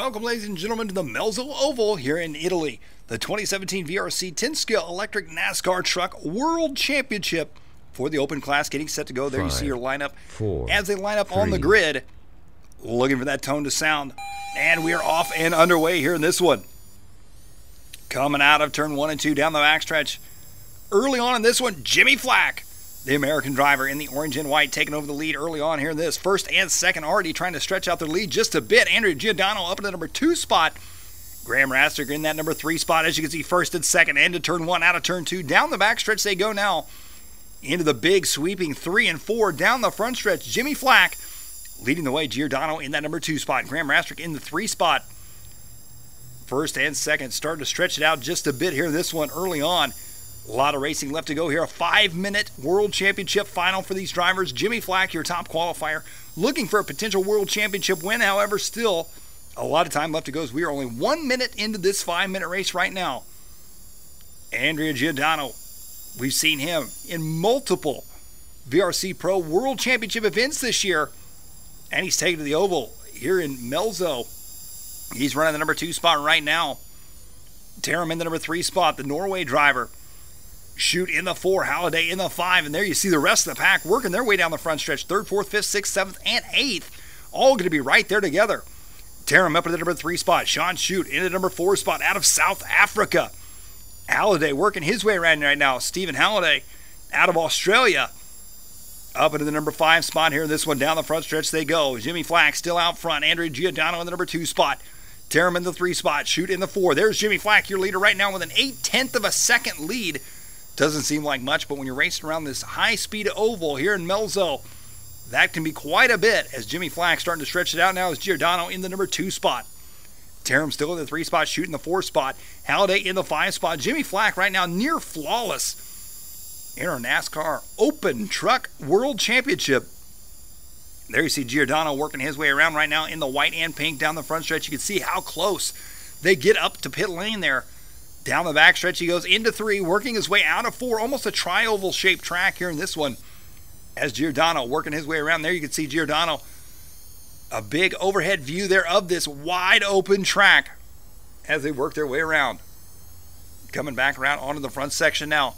Welcome, ladies and gentlemen, to the Melzo Oval here in Italy. The 2017 VRC 10-scale electric NASCAR truck World Championship for the open class getting set to go. There you see your lineup as they line up on the grid, looking for that tone to sound. And we are off and underway here in this one. Coming out of turn 1 and 2 down the backstretch. Early on in this one, Jimmy Flack, the American driver in the orange and white, taking over the lead early on here in this. First and second already trying to stretch out their lead just a bit. Andrea Giordano up in the number 2 spot. Graham Rastick in that number 3 spot. As you can see, first and second into turn 1, out of turn 2. Down the backstretch they go now. Into the big sweeping 3 and 4 down the front stretch. Jimmy Flack leading the way. Giordano in that number 2 spot. Graham Rastick in the 3 spot. First and second starting to stretch it out just a bit here in this one early on. A lot of racing left to go here. A 5-minute World Championship final for these drivers. Jimmy Flack, your top qualifier, looking for a potential World Championship win. However, still a lot of time left to go as we are only 1 minute into this 5-minute race right now. Andrea Giordano, we've seen him in multiple VRC-Pro World Championship events this year, and he's taken to the oval here in Melzo. He's running the number 2 spot right now. Taram in the number 3 spot, the Norway driver. Shoot in the 4, Halliday in the 5, and there you see the rest of the pack working their way down the front stretch. 3rd, 4th, 5th, 6th, 7th, and 8th, all going to be right there together. Taram up in the number 3 spot. Sean Shoot in the number 4 spot out of South Africa. Halliday working his way around right now. Stephen Halliday out of Australia. Up into the number 5 spot here. This one down the front stretch they go. Jimmy Flack still out front. Andrea Giordano in the number 2 spot. Taram in the 3 spot. Shoot in the 4. There's Jimmy Flack, your leader right now with an 0.8 of a second lead. Doesn't seem like much, but when you're racing around this high-speed oval here in Melzo, that can be quite a bit as Jimmy Flack starting to stretch it out now as Giordano in the number 2 spot. Taram still in the 3 spot, Shoot in the 4 spot. Halliday in the 5 spot. Jimmy Flack right now near flawless in our NASCAR Open Truck World Championship. There you see Giordano working his way around right now in the white and pink down the front stretch. You can see how close they get up to pit lane there. Down the backstretch, he goes into 3, working his way out of 4, almost a tri-oval shaped track here in this one. As Giordano working his way around there, you can see Giordano, a big overhead view there of this wide open track as they work their way around. Coming back around onto the front section now.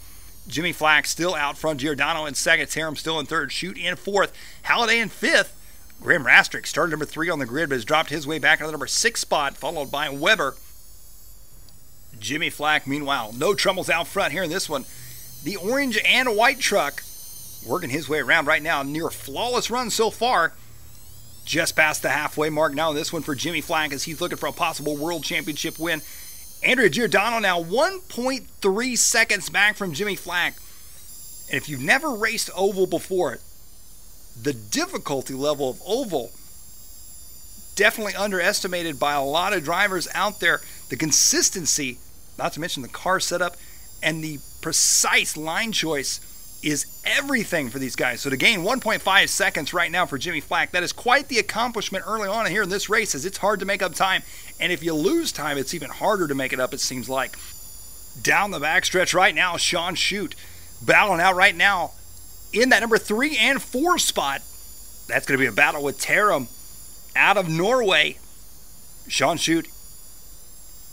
Jimmy Flack still out front, Giordano in 2nd, Taram still in 3rd, Shoot in 4th, Halliday in 5th. Graham Rastick started number 3 on the grid, but has dropped his way back into the number 6 spot, followed by Weber. Jimmy Flack, meanwhile, no troubles out front here in this one. The orange and white truck working his way around right now. Near a flawless run so far. Just past the halfway mark now in this one for Jimmy Flack as he's looking for a possible World Championship win. Andrea Giordano now 1.3 seconds back from Jimmy Flack. And if you've never raced oval before, the difficulty level of oval definitely underestimated by a lot of drivers out there. The consistency, not to mention the car setup, and the precise line choice is everything for these guys. So to gain 1.5 seconds right now for Jimmy Flack, that is quite the accomplishment early on here in this race, as it's hard to make up time. And if you lose time, it's even harder to make it up, it seems like. Down the backstretch right now, Sean Shoot battling out right now in that number 3 and 4 spot. That's going to be a battle with Taram out of Norway. Sean Shoot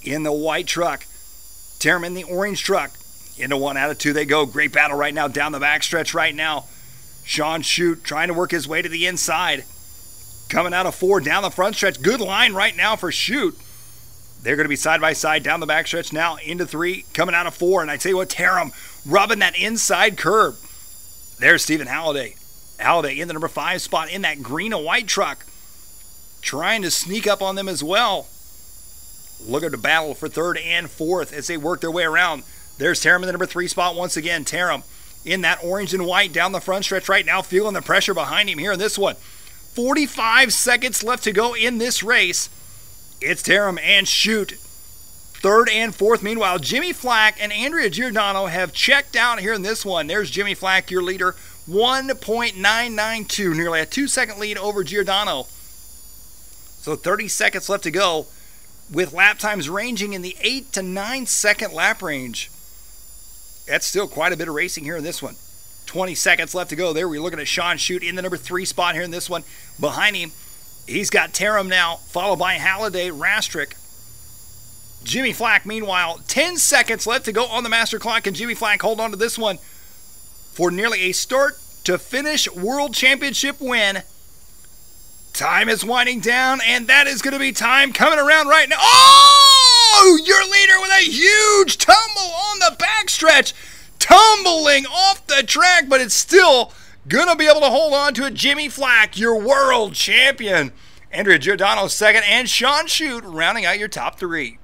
in the white truck. Taram in the orange truck. Into 1 out of 2 they go. Great battle right now down the backstretch right now. Sean Shoot trying to work his way to the inside. Coming out of 4 down the front stretch. Good line right now for Shoot. They're going to be side by side down the backstretch now into 3. Coming out of 4. And I tell you what, Taram rubbing that inside curb. There's Stephen Halliday. Halliday in the number 5 spot in that green and white truck. Trying to sneak up on them as well. Looking to battle for 3rd and 4th as they work their way around. There's Taram in the number 3 spot once again. Taram in that orange and white down the front stretch right now, feeling the pressure behind him here in this one. 45 seconds left to go in this race. It's Taram and Shoot. 3rd and 4th. Meanwhile, Jimmy Flack and Andrea Giordano have checked out here in this one. There's Jimmy Flack, your leader. 1.992, nearly a 2-second lead over Giordano. So 30 seconds left to go, with lap times ranging in the 8 to 9 second lap range. That's still quite a bit of racing here in this one. 20 seconds left to go. There we're looking at Sean Shoot in the number 3 spot here in this one. Behind him, He's got Taram now, followed by Halliday, Rastrick. Jimmy Flack, meanwhile, 10 seconds left to go on the master clock, and Jimmy Flack hold on to this one for nearly a start-to-finish World Championship win. Time is winding down, and that is going to be time coming around right now. Oh! Your leader with a huge tumble on the backstretch, tumbling off the track, but it's still going to be able to hold on to it. Jimmy Flack, your world champion. Andrea Giordano second, and Sean Shute rounding out your top three.